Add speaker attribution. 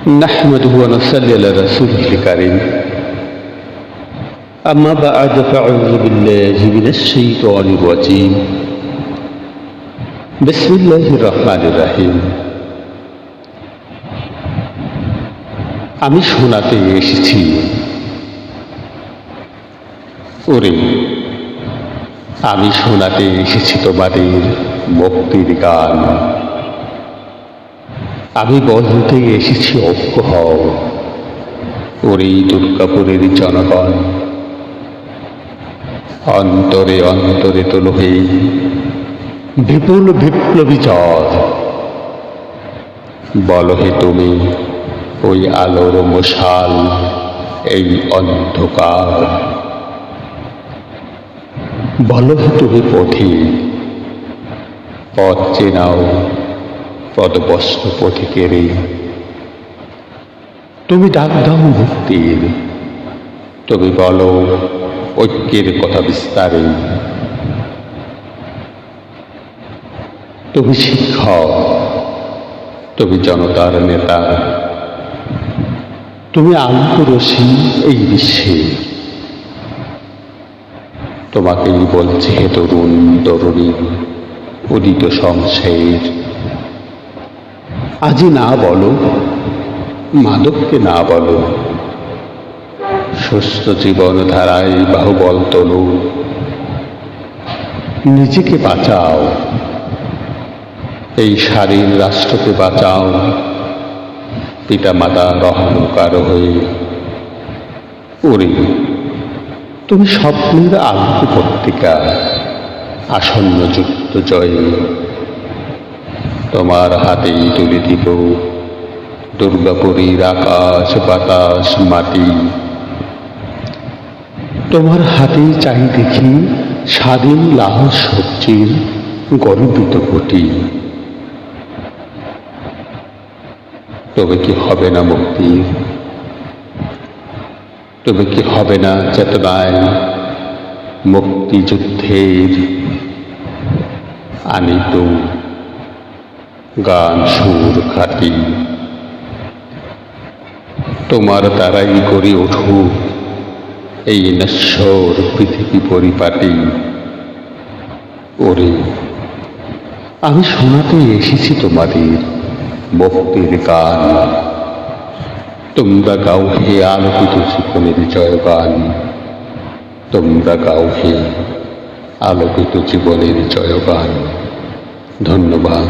Speaker 1: نحمده ونصلي على رسوله الكريم أما بعد فأعوذ بالله من الشيطان الرجيم بسم الله الرحمن الرحيم আমি শোনাতে এসেছি ওরে আমি শোনাতে এসেছি তোমাদের মুক্তির গান। আমি বলতে এসেছি ঐক্য হও ওরে দুর্গাপুরের জনগণ। অন্তরে অন্তরে তোলো হে বিপুল বিপ্লবী জ্বর। বলো হে তুমি ওই আলোর মশাল এই অন্ধকার। বলো হে তুমি পথে পথ চেনাও পদবস্ত পথিকেরে। তুমি ডাক দাও মুক্তির, তুমি বলো ঐক্যের কথা বিস্তারে। তুমি শিক্ষক, তুমি জনতার নেতা, তুমি আলোকরশ্মি এই বিশ্বে। তোমাকেই বলছে হে তরুণ তরুণী উদিত সংশয়ের। আজি না বলো মাদককে, না বলো সুস্থ জীবন ধারায় বাহুবল তোলো। নিজেকে বাঁচাও, এই স্বাধীন রাষ্ট্রকে বাঁচাও পিতা মাতার অহংকার হয়ে। ওরে তুমি স্বপ্নের আলোক পত্রিকা আসন্ন যুক্ত জয়ে। তোমার হাতেই তুলে দিব দুর্গাপুরীর আকাশ বাতাস মাটি। তোমার হাতেই চাই দেখি স্বাধীন লাল সবজির গর্বিত কোটি। তবে কি হবে না মুক্তির? তবে কি হবে না চেতনায় মুক্তিযুদ্ধের আনিত গান সুর খাটি? তোমার দ্বারাই গড়ে উঠুক এই নশ্বর পৃথিবী পরিপাটি। ওরে আমি শোনাতে এসেছি তোমাদের মুক্তির গান। তোমরা গাও হে আলোকিত জীবনের জয়গান। তোমরা গাও হে আলোকিত জীবনের জয়গান। ধন্যবাদ।